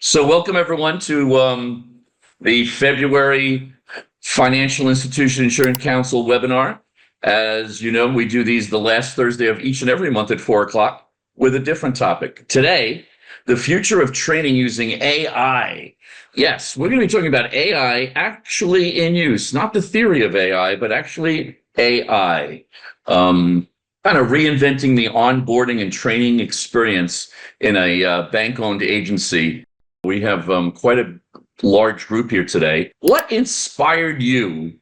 So welcome everyone to the February Financial Institution Insurance Council webinar. As you know, we do these the last Thursday of each and every month at 4:00 with a different topic. Today, the future of training using AI. Yes, we're going to be talking about AI actually in use, not the theory of AI, but actually AI. Kind of reinventing the onboarding and training experience in a bank-owned agency. We have quite a large group here today. What inspired you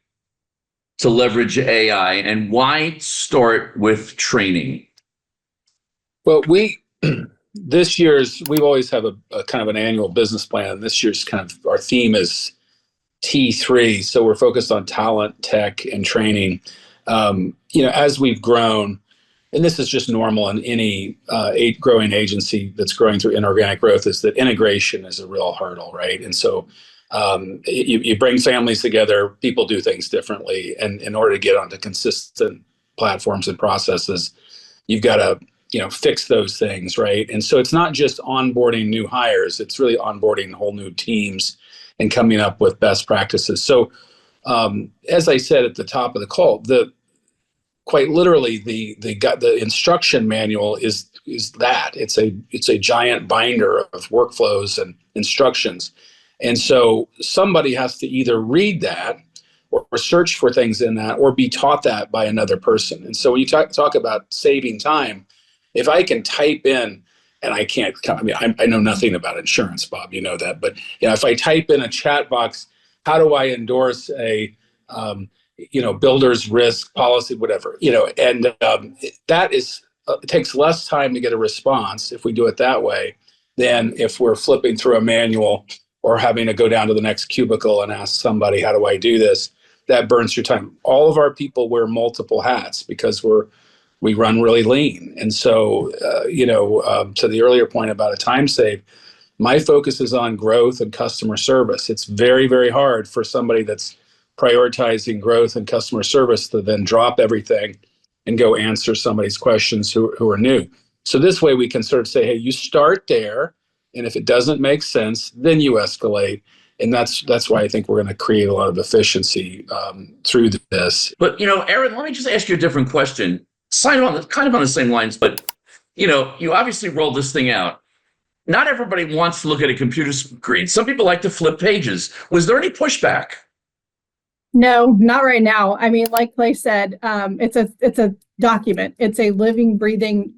to leverage AI, and why start with training? Well, we've always have a kind of an annual business plan. This year's kind of our theme is T3, so we're focused on talent, tech, and training. As we've grown, and this is just normal in any growing agency that's growing through inorganic growth, is that integration is a real hurdle, right? And so you bring families together, people do things differently, and in order to get onto consistent platforms and processes, you've got to fix those things, right? And so it's not just onboarding new hires, it's really onboarding whole new teams and coming up with best practices. So as I said at the top of the call, quite literally the instruction manual is that it's a giant binder of workflows and instructions. And so somebody has to either read that or search for things in that or be taught that by another person. And so when you talk about saving time, if I can type in, and I know nothing about insurance, Bob, you know that, but if I type in a chat box, how do I endorse a builder's risk policy, whatever, and that is, it takes less time to get a response if we do it that way than if we're flipping through a manual or having to go down to the next cubicle and ask somebody, how do I do this? That burns your time. All of our people wear multiple hats because we run really lean. And so, to the earlier point about a time save, my focus is on growth and customer service. It's very, very hard for somebody that's prioritizing growth and customer service to then drop everything and go answer somebody's questions who are new. So this way we can sort of say, hey, you start there, and if it doesn't make sense, then you escalate. And that's why I think we're going to create a lot of efficiency through this. But, Aaron, let me just ask you a different question. Kind of on the same lines, but, you obviously rolled this thing out. Not everybody wants to look at a computer screen. Some people like to flip pages. Was there any pushback? No, not right now. I mean, like Clay said, it's a document. It's a living, breathing,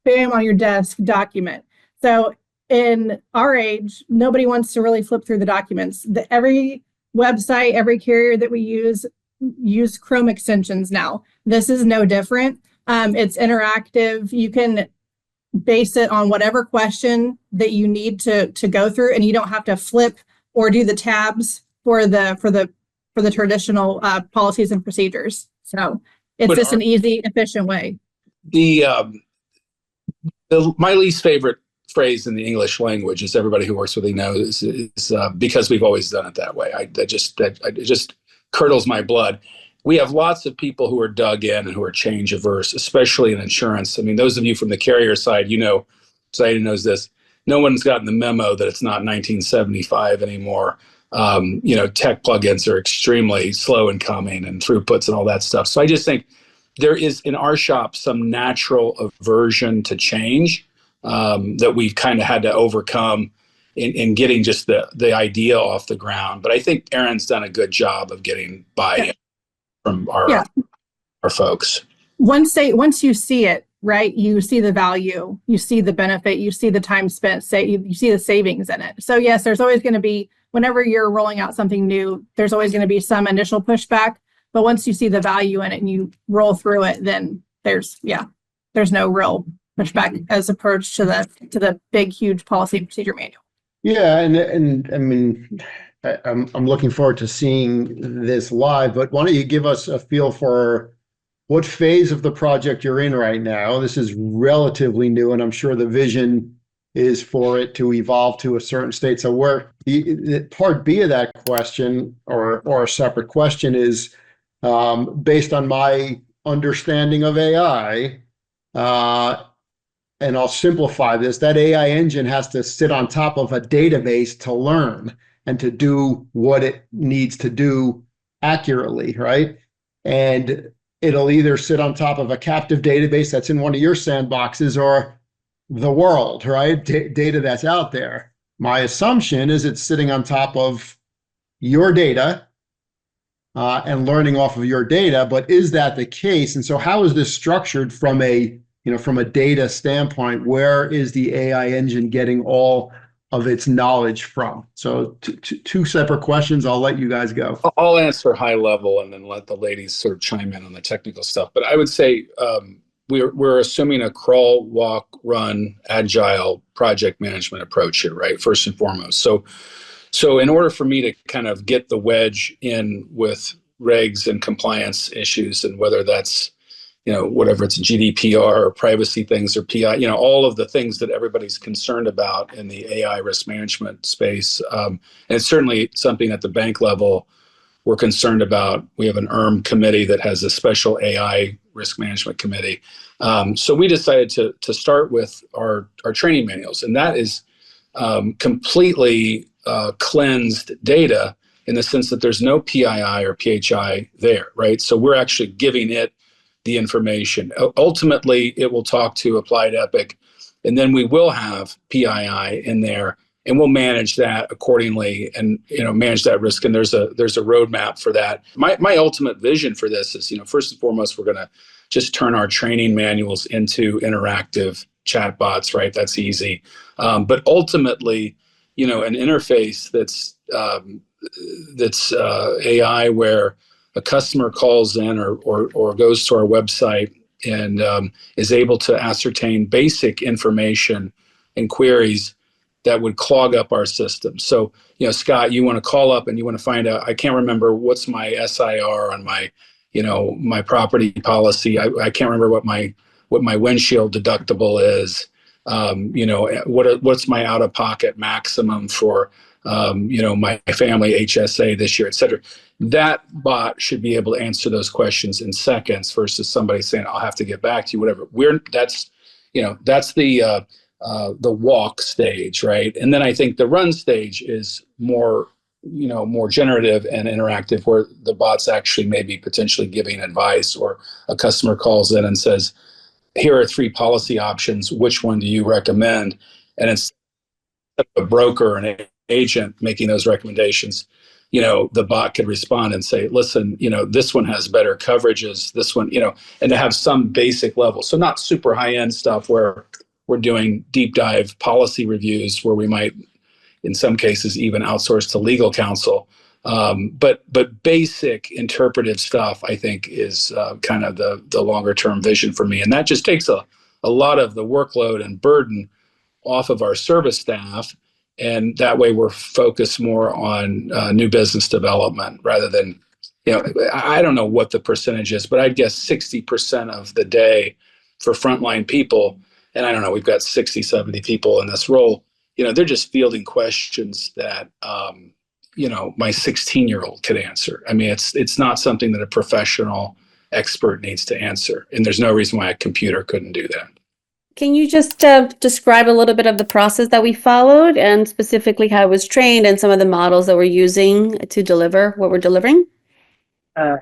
bam on your desk document. So in our age, nobody wants to really flip through the documents. Every website, every carrier that we use Chrome extensions now. This is no different. It's interactive. You can base it on whatever question that you need to go through, and you don't have to flip or do the tabs for the traditional policies and procedures. So it's just an easy, efficient way. My least favorite phrase in the English language, as everybody who works with me knows, is because we've always done it that way. It just curdles my blood. We have lots of people who are dug in and who are change averse, especially in insurance. I mean, those of you from the carrier side, Zaida knows this. No one's gotten the memo that it's not 1975 anymore. Tech plugins are extremely slow in coming, and throughputs and all that stuff. So I just think there is in our shop some natural aversion to change that we've kind of had to overcome in getting just the idea off the ground. But I think Aaron's done a good job of getting buy-in from our folks. Once you see it, right, you see the value, you see the benefit, you see the time spent, you see the savings in it. So yes, there's always going to be, whenever you're rolling out something new, there's always going to be some initial pushback. But once you see the value in it and you roll through it, then there's no real pushback as opposed to the big, huge policy and procedure manual. Yeah, and I mean, I'm looking forward to seeing this live, but why don't you give us a feel for what phase of the project you're in right now? This is relatively new, and I'm sure the vision is for it to evolve to a certain state. So where part B of that question, or a separate question, is based on my understanding of AI, and I'll simplify this, that AI engine has to sit on top of a database to learn and to do what it needs to do accurately, right? And it'll either sit on top of a captive database that's in one of your sandboxes or the world, right? Data that's out there. My assumption is it's sitting on top of your data and learning off of your data, but is that the case? And so how is this structured from a, from a data standpoint? Where is the AI engine getting all of its knowledge from? So two separate questions. I'll let you guys go. I'll answer high level and then let the ladies sort of chime in on the technical stuff. But I would say we're assuming a crawl, walk, run, agile project management approach here, right? First and foremost. So in order for me to kind of get the wedge in with regs and compliance issues, and whether that's, whatever it's GDPR or privacy things or PI, all of the things that everybody's concerned about in the AI risk management space. And it's certainly something at the bank level we're concerned about. We have an committee that has a special AI risk management committee. So we decided to start with our training manuals, and that is completely cleansed data in the sense that there's no PII or PHI there, right? So we're actually giving it the information. Ultimately, it will talk to Applied Epic, and then we will have PII in there, and we'll manage that accordingly, and manage that risk. And there's a roadmap for that. My ultimate vision for this is, first and foremost, we're going to just turn our training manuals into interactive chatbots, right? That's easy. But ultimately, an interface that's AI, where a customer calls in or goes to our website and is able to ascertain basic information and queries that would clog up our system. So, Scott, you want to call up and you want to find out, I can't remember what's my SIR on my, my property policy. I can't remember what my windshield deductible is. What's my out-of-pocket maximum for, my family HSA this year, et cetera. That bot should be able to answer those questions in seconds versus somebody saying, I'll have to get back to you, whatever. That's the walk stage, right? And then I think the run stage is more generative and interactive, where the bot's actually maybe potentially giving advice, or a customer calls in and says, here are 3 policy options. Which one do you recommend? And it's a broker and an agent making those recommendations. The bot could respond and say, listen, this one has better coverages, this one, and to have some basic level. So not super high end stuff where we're doing deep dive policy reviews, where we might, in some cases, even outsource to legal counsel. But basic interpretive stuff, I think, is kind of the longer term vision for me. And that just takes a lot of the workload and burden off of our service staff. And that way we're focused more on new business development rather than, I don't know what the percentage is, but I'd guess 60% of the day for frontline people. And I don't know, we've got 60, 70 people in this role. They're just fielding questions that, my 16-year-old could answer. I mean, it's not something that a professional expert needs to answer. And there's no reason why a computer couldn't do that. Can you just describe a little bit of the process that we followed, and specifically how it was trained and some of the models that we're using to deliver what we're delivering?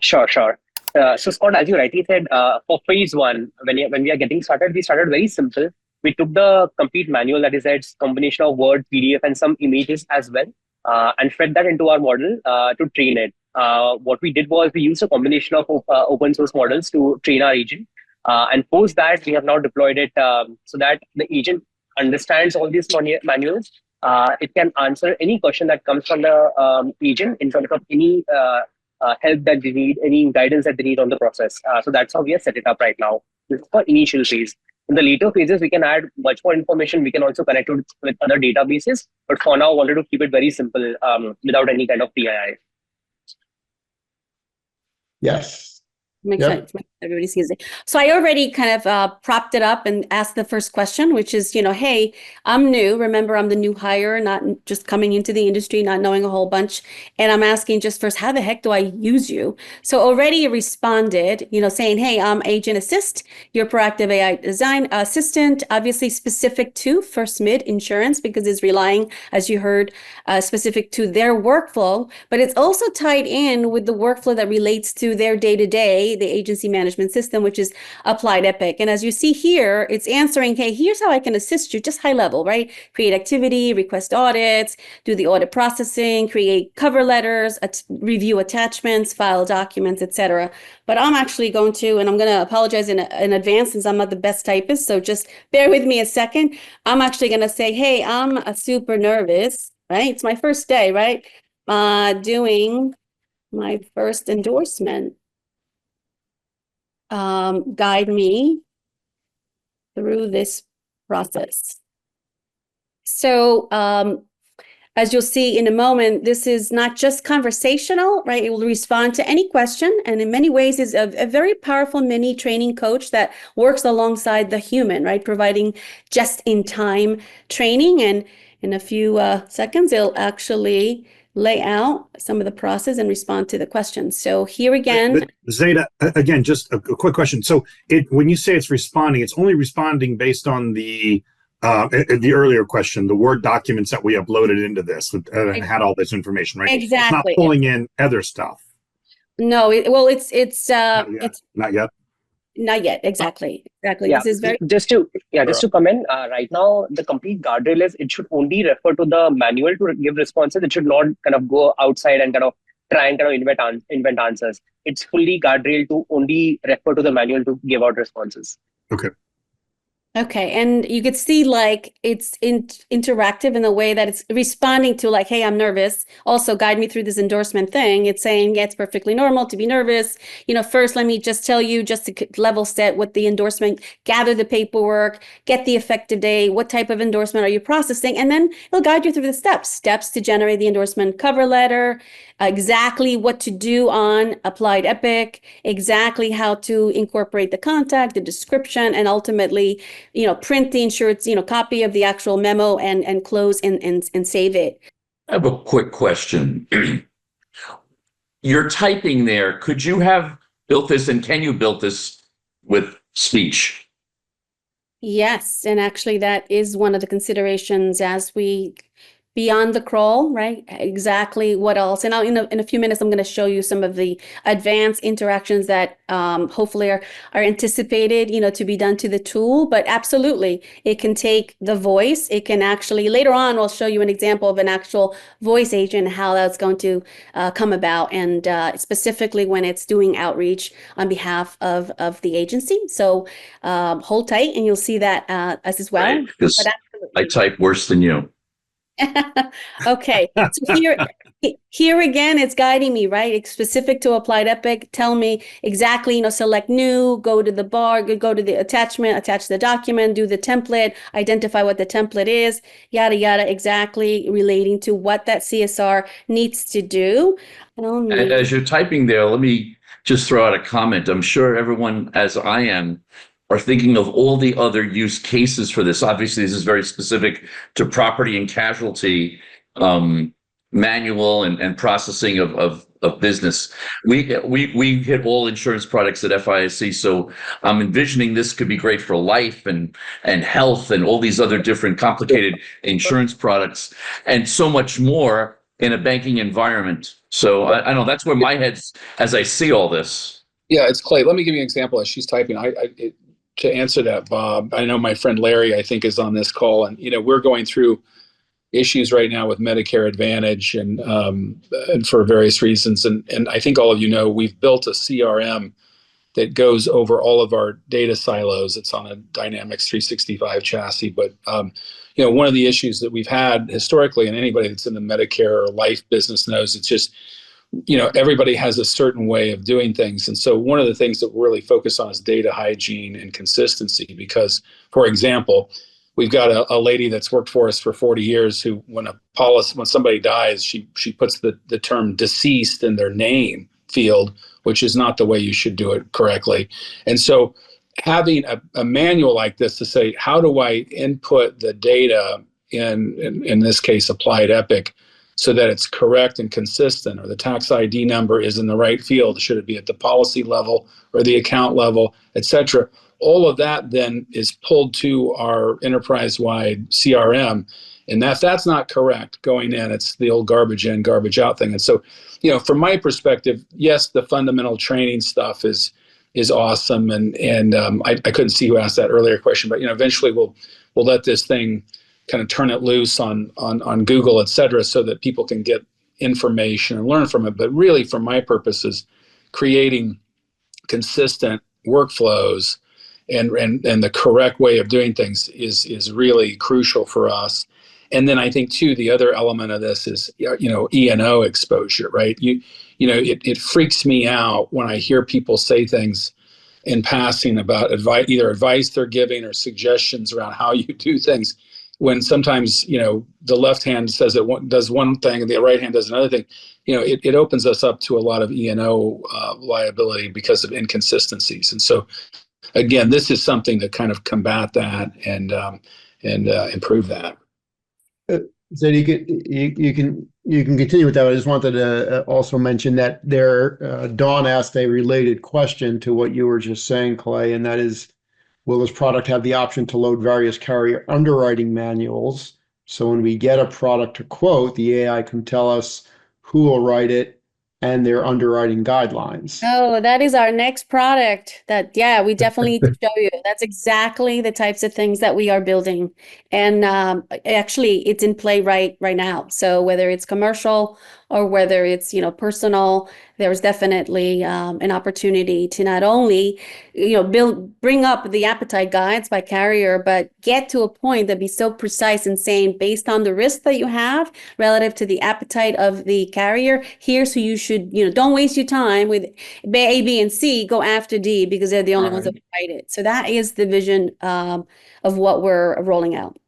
Sure. So Scott, as you rightly said, for phase 1, when we are getting started, we started very simple. We took the complete manual, that is a combination of Word, PDF, and some images as well, and fed that into our model to train it. What we did was we used a combination of open source models to train our agent. And post that, we have now deployed it so that the agent understands all these manuals. It can answer any question that comes from the agent in terms of any help that they need, any guidance that they need on the process. So that's how we have set it up right now. This is for initial phase. In the later phases, we can add much more information. We can also connect it with other databases. But for now, I wanted to keep it very simple without any kind of PII. Yes. Makes sense. Everybody sees it. So I already kind of propped it up and asked the first question, which is, hey, I'm new. Remember, I'm the new hire, not just coming into the industry, not knowing a whole bunch. And I'm asking just first, how the heck do I use you? So already you responded, saying, hey, I'm Agent Assist, your proactive AI design assistant, obviously specific to First Mid Insurance because it's relying, as you heard, specific to their workflow, but it's also tied in with the workflow that relates to their day-to-day, the agency management system, which is Applied Epic. And as you see here, it's answering, hey, here's how I can assist you, just high level, right? Create activity, request audits, do the audit processing, create cover letters, review attachments, file documents, etc. But I'm actually going to, and I'm going to apologize in advance since I'm not the best typist, so just bear with me a second. I'm actually going to say, hey, I'm super nervous, right? It's my first day, right? Doing my first endorsement. Guide me through this process. So as you'll see in a moment, this is not just conversational, right? It will respond to any question, and in many ways is a very powerful mini training coach that works alongside the human, right? Providing just-in-time training, and in a few seconds, it'll actually lay out some of the process and respond to the questions. So here again. But Zeta, again, just a quick question. So when you say it's responding, it's only responding based on the earlier question, the Word documents that we uploaded into this and had all this information, right? Exactly. It's not pulling in other stuff. No, it's Not yet. not yet. Exactly. Yeah, This is very just to comment. Right now, the complete guardrail is it should only refer to the manual to give responses. It should not kind of go outside and kind of try and kind of invent answers. It's fully guardrail to only refer to the manual to give out responses. Okay. Okay, and you could see like it's interactive in the way that it's responding to like, hey, I'm nervous. Also, guide me through this endorsement thing. It's saying, yeah, it's perfectly normal to be nervous. First, let me just tell you, just to level set what the endorsement, gather the paperwork, get the effective date, what type of endorsement are you processing, and then it'll guide you through the steps to generate the endorsement cover letter, exactly what to do on Applied Epic, exactly how to incorporate the contact, the description, and ultimately, print the insured, copy of the actual memo and close and save it. I have a quick question. You're typing there. Could you have built this, and can you build this with speech? Yes, and actually that is one of the considerations as we beyond the crawl, right? Exactly what else? And in a few minutes, I'm going to show you some of the advanced interactions that hopefully are anticipated, to be done to the tool. But absolutely, it can take the voice. It can actually, later on, I'll show you an example of an actual voice agent, how that's going to come about, and specifically when it's doing outreach on behalf of the agency. So hold tight, and you'll see that as well. Right, because I type worse than you. Okay, so here again, it's guiding me, right? It's specific to Applied Epic. Tell me exactly, select new, go to the bar, go to the attachment, attach the document, do the template, identify what the template is, yada, yada, exactly relating to what that CSR needs to do. And as you're typing there, let me just throw out a comment. I'm sure everyone, as I am, are thinking of all the other use cases for this. Obviously, this is very specific to property and casualty manual and processing of business. We hit all insurance products at FISC, so I'm envisioning this could be great for life and health and all these other different complicated insurance products and so much more in a banking environment. So I know that's where my head's as I see all this. Yeah, it's Clay. Let me give you an example as she's typing. To answer that, Bob, I know my friend Larry, I think, is on this call, and we're going through issues right now with Medicare Advantage and for various reasons. And I think all of you know we've built a CRM that goes over all of our data silos. It's on a Dynamics 365 chassis. But one of the issues that we've had historically, and anybody that's in the Medicare or life business knows, it's just everybody has a certain way of doing things. And so one of the things that we're really focused on is data hygiene and consistency, because, for example, we've got a lady that's worked for us for 40 years who, when somebody dies, she puts the term deceased in their name field, which is not the way you should do it correctly. And so having a manual like this to say, how do I input the data in this case, applied Epic, so that it's correct and consistent, or the tax ID number is in the right field? Should it be at the policy level or the account level, et cetera? All of that then is pulled to our enterprise-wide CRM. And if that's not correct going in, it's the old garbage in, garbage out thing. And so, from my perspective, yes, the fundamental training stuff is awesome. And I couldn't see who asked that earlier question, but eventually we'll let this thing kind of turn it loose on Google, et cetera, so that people can get information and learn from it. But really, for my purposes, creating consistent workflows and the correct way of doing things is really crucial for us. And then I think too, the other element of this is E&O exposure, right? It freaks me out when I hear people say things in passing about either advice they're giving or suggestions around how you do things, when sometimes the left hand says it does one thing and the right hand does another thing. It opens us up to a lot of E&O liability because of inconsistencies. And so again, this is something to kind of combat that and improve that. So you can continue with that. I just wanted to also mention that Dawn asked a related question to what you were just saying, Clay, and that is, will this product have the option to load various carrier underwriting manuals? So when we get a product to quote, the AI can tell us who will write it and their underwriting guidelines. Oh, that is our next product we definitely need to show you. That's exactly the types of things that we are building. And actually, it's in play right now. So whether it's commercial or whether it's, personal, there's definitely an opportunity to not only, bring up the appetite guides by carrier, but get to a point that be so precise and saying, based on the risk that you have relative to the appetite of the carrier, here's who you should, don't waste your time with A, B, and C, go after D because they're the only ones that fight it. So that is the vision of what we're rolling out.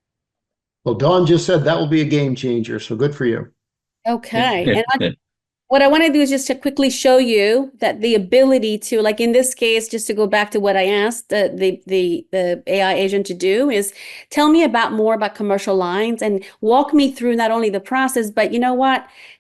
Well, Dawn just said that will be a game changer, so good for you. Okay. And what I want to do is just to quickly show you that the ability to, like in this case, just to go back to what I asked the AI agent to do, is tell me more about commercial lines and walk me through not only the process, but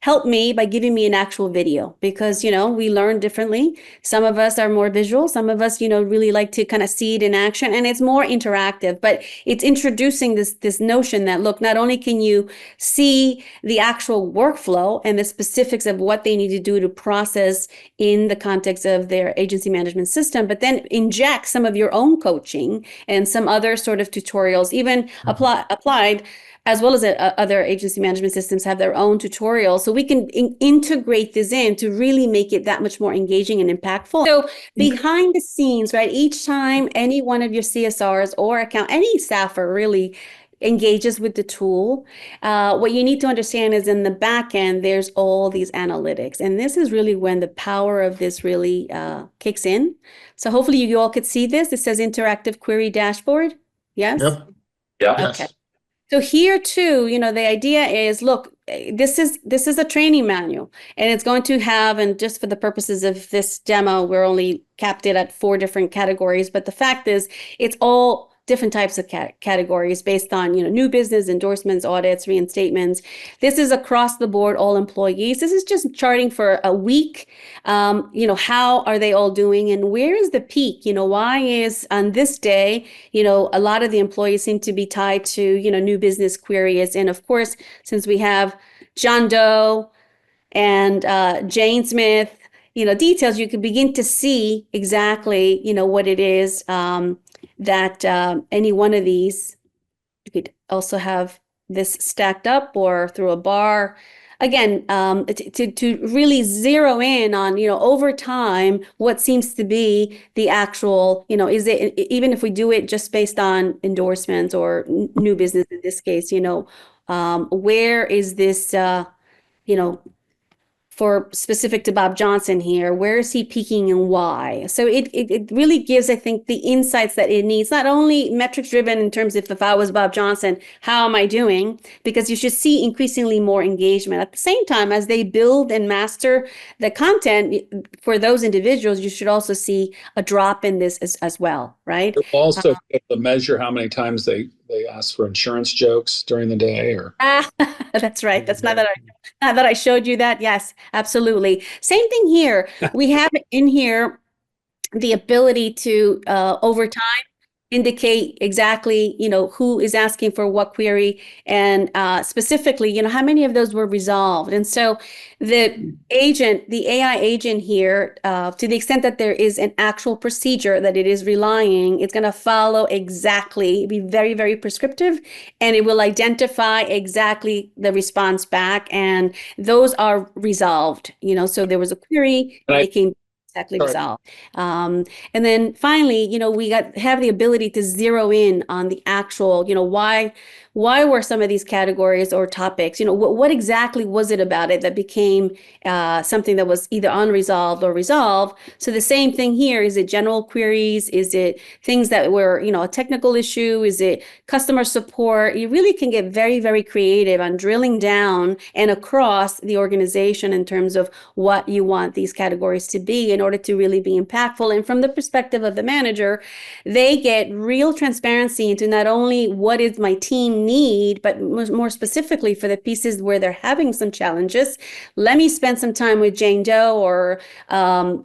help me by giving me an actual video, because, we learn differently. Some of us are more visual. Some of us, really like to kind of see it in action, and it's more interactive, but it's introducing this notion that, look, not only can you see the actual workflow and the specifics of what they need to do to process in the context of their agency management system, but then inject some of your own coaching and some other sort of tutorials, even applied, as well as other agency management systems have their own tutorials. So we can integrate this in to really make it that much more engaging and impactful. So behind the scenes, right, each time any one of your CSRs or any staffer really engages with the tool, what you need to understand is in the back end, there's all these analytics. And this is really when the power of this really kicks in. So hopefully you all could see this. It says interactive query dashboard. Yes? Yep. Yeah. Okay. So here too, the idea is, look, this is a training manual, and it's going to have, and just for the purposes of this demo, we're only capped it at 4 different categories. But the fact is, it's all different types of categories based on, new business, endorsements, audits, reinstatements. This is across the board, all employees. This is just charting for a week. How are they all doing, and where is the peak? Why is on this day, a lot of the employees seem to be tied to, new business queries. And of course, since we have John Doe and Jane Smith, details, you can begin to see exactly, what it is that any one of these, you could also have this stacked up or through a bar. Again, to really zero in on, over time, what seems to be the actual, is it, even if we do it just based on endorsements or new business in this case, where is this, for specific to Bob Johnson here, where is he peaking and why? So it really gives, I think, the insights that it needs, not only metrics driven in terms of if I was Bob Johnson, how am I doing? Because you should see increasingly more engagement. At the same time, as they build and master the content for those individuals, you should also see a drop in this as well, right? You'll also be able to measure how many times they ask for insurance jokes during the day, or That's right. That's not that I showed you that. Yes, absolutely. Same thing here. We have in here the ability to over time indicate exactly, who is asking for what query, and specifically, how many of those were resolved. And so the AI agent here, to the extent that there is an actual procedure that it is relying, it's going to follow exactly, be very, very prescriptive, and it will identify exactly the response back. And those are resolved, so there was a query, and it came exactly resolved. And then finally, we have the ability to zero in on the actual, why were some of these categories or topics, what exactly was it about it that became something that was either unresolved or resolved? So the same thing here. Is it general queries? Is it things that were, a technical issue? Is it customer support? You really can get very, very creative on drilling down and across the organization in terms of what you want these categories to be in order to really be impactful. And from the perspective of the manager, they get real transparency into not only what is my team need, but more specifically for the pieces where they're having some challenges. Let me spend some time with Jane Doe, or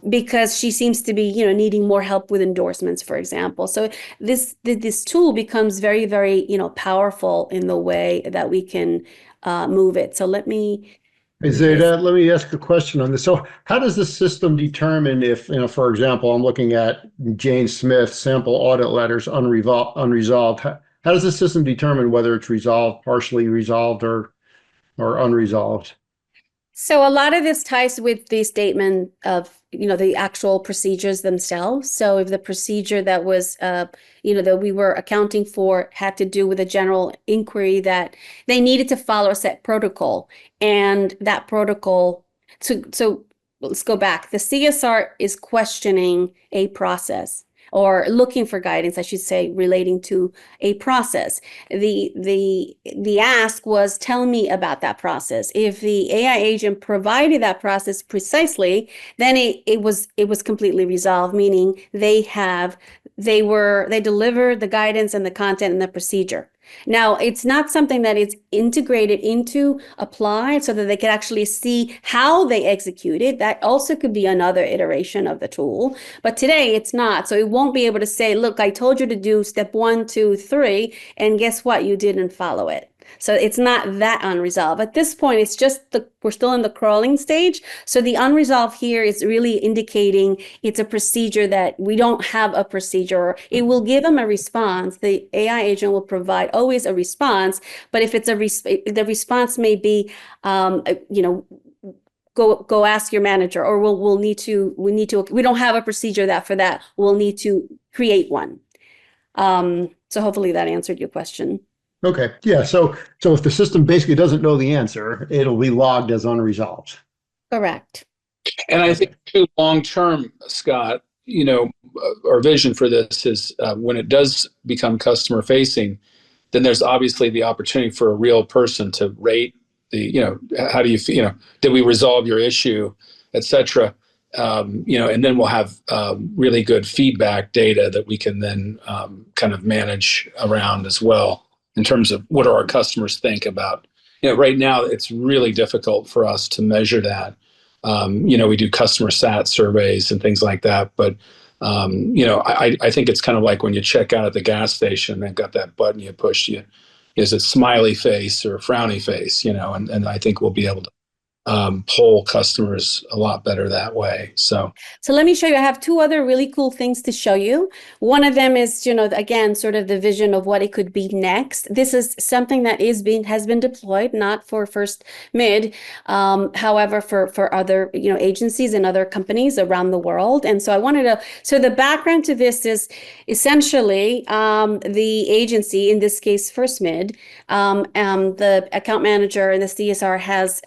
because she seems to be, needing more help with endorsements, for example. So this tool becomes very, very, powerful in the way that we can move it. So let me. Let me ask a question on this. So how does the system determine if, for example, I'm looking at Jane Smith sample audit letters unresolved. How does the system determine whether it's resolved, partially resolved, or unresolved? So a lot of this ties with the statement of, the actual procedures themselves. So if the procedure that was, that we were accounting for had to do with a general inquiry that they needed to follow a set protocol, and that protocol, so let's go back. The CSR is questioning a process, or looking for guidance, I should say, relating to a process. The ask was, tell me about that process. If the AI agent provided that process precisely, then it was completely resolved, meaning they delivered the guidance and the content and the procedure. Now, it's not something that is integrated into Applied so that they can actually see how they execute it. That also could be another iteration of the tool. But today it's not. So it won't be able to say, look, I told you to do step 1, 2, 3, and guess what? You didn't follow it. So it's not that unresolved. At this point, it's just we're still in the crawling stage. So the unresolved here is really indicating it's a procedure that we don't have a procedure. It will give them a response. The AI agent will provide always a response. But if it's the response may be, go ask your manager, or we don't have a procedure for that. We'll need to create one. So hopefully that answered your question. Okay. Yeah. So if the system basically doesn't know the answer, it'll be logged as unresolved. Correct. And I think too, long term, Scott, our vision for this is when it does become customer facing, then there's obviously the opportunity for a real person to rate how do you feel, did we resolve your issue, et cetera. And then we'll have really good feedback data that we can then kind of manage around as well, in terms of what do our customers think about. Right now it's really difficult for us to measure that. We do customer sat surveys and things like that, but I think it's kind of like when you check out at the gas station, they've got that button you push, is it smiley face or frowny face, and I think we'll be able to poll customers a lot better that way. So let me show you. I have 2 other really cool things to show you. One of them is, again, sort of the vision of what it could be next. This is something that has been deployed, not for First Mid, however, for other, agencies and other companies around the world. And so so the background to this is essentially the agency, in this case, First Mid, the account manager and the CSR has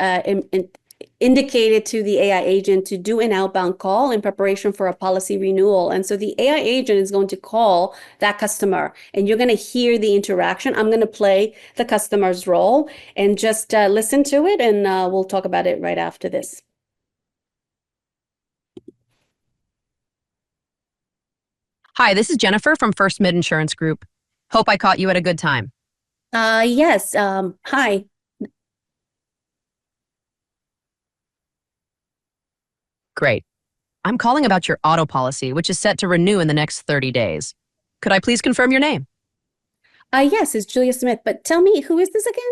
indicated to the AI agent to do an outbound call in preparation for a policy renewal. And so the AI agent is going to call that customer and you're going to hear the interaction. I'm going to play the customer's role and just listen to it, and we'll talk about it right after this. Hi, this is Jennifer from First Mid Insurance Group. Hope I caught you at a good time. Yes. Hi. Great. I'm calling about your auto policy, which is set to renew in the next 30 days. Could I please confirm your name? Yes, it's Julia Smith, but tell me, who is this again?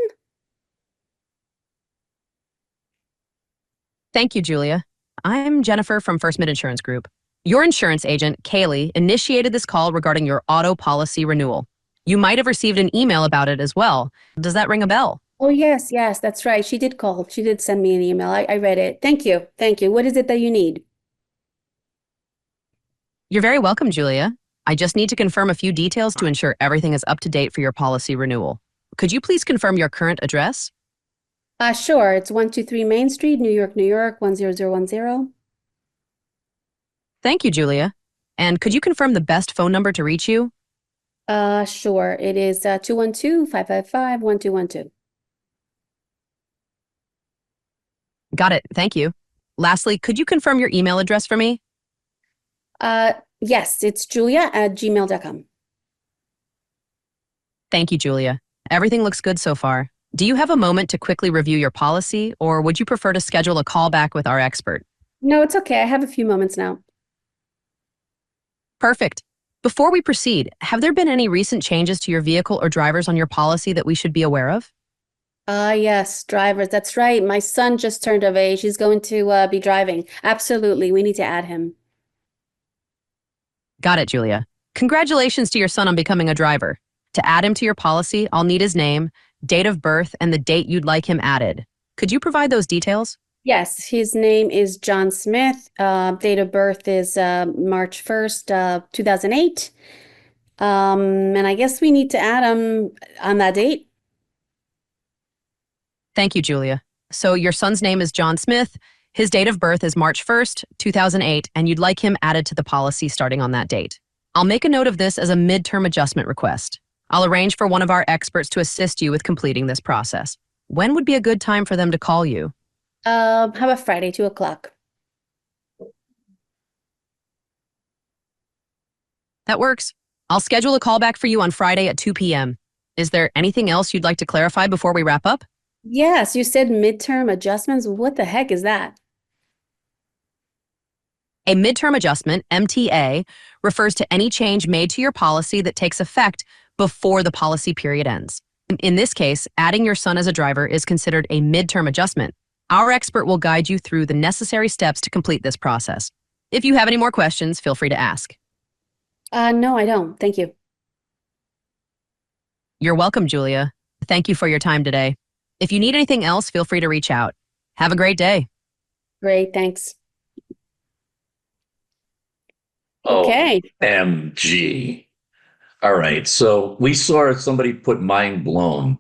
Thank you, Julia. I'm Jennifer from First Mid Insurance Group. Your insurance agent, Kaylee, initiated this call regarding your auto policy renewal. You might have received an email about it as well. Does that ring a bell? Oh, yes, that's right. She did call. She did send me an email. I read it. Thank you. Thank you. What is it that you need? You're very welcome, Julia. I just need to confirm a few details to ensure everything is up to date for your policy renewal. Could you please confirm your current address? Sure. It's 123 Main Street, New York, 10010. Thank you, Julia. And could you confirm the best phone number to reach you? Sure. It is 212-555-1212. Got it. Thank you. Lastly, could you confirm your email address for me? Yes, it's julia@gmail.com. Thank you, Julia. Everything looks good so far. Do you have a moment to quickly review your policy, or would you prefer to schedule a call back with our expert? No, it's okay. I have a few moments now. Perfect. Before we proceed, have there been any recent changes to your vehicle or drivers on your policy that we should be aware of? Yes, drivers. That's right. My son just turned of age. He's going to be driving. Absolutely. We need to add him. Got it, Julia. Congratulations to your son on becoming a driver. To add him to your policy, I'll need his name, date of birth, and the date you'd like him added. Could you provide those details? Yes, his name is John Smith. Date of birth is March 1st, 2008. And I guess we need to add him on that date. Thank you, Julia. So your son's name is John Smith, his date of birth is March 1st, 2008, and you'd like him added to the policy starting on that date. I'll make a note of this as a midterm adjustment request. I'll arrange for one of our experts to assist you with completing this process. When would be a good time for them to call you? How about Friday, 2:00? That works. I'll schedule a call back for you on Friday at 2 p.m. Is there anything else you'd like to clarify before we wrap up? Yes, you said midterm adjustments. What the heck is that? A midterm adjustment, MTA, refers to any change made to your policy that takes effect before the policy period ends. In this case, adding your son as a driver is considered a midterm adjustment. Our expert will guide you through the necessary steps to complete this process. If you have any more questions, feel free to ask. No, I don't. Thank you. You're welcome, Julia. Thank you for your time today. If you need anything else, feel free to reach out. Have a great day. Great, thanks. Okay. OMG. All right. So we saw somebody put mind blown.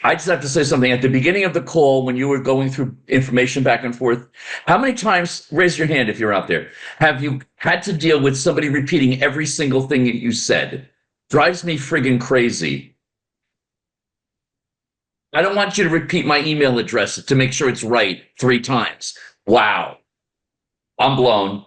I just have to say something. At the beginning of the call, when you were going through information back and forth, how many times, raise your hand if you're out there, have you had to deal with somebody repeating every single thing that you said? Drives me friggin' crazy. I don't want you to repeat my email address to make sure it's right 3 times. Wow. I'm blown.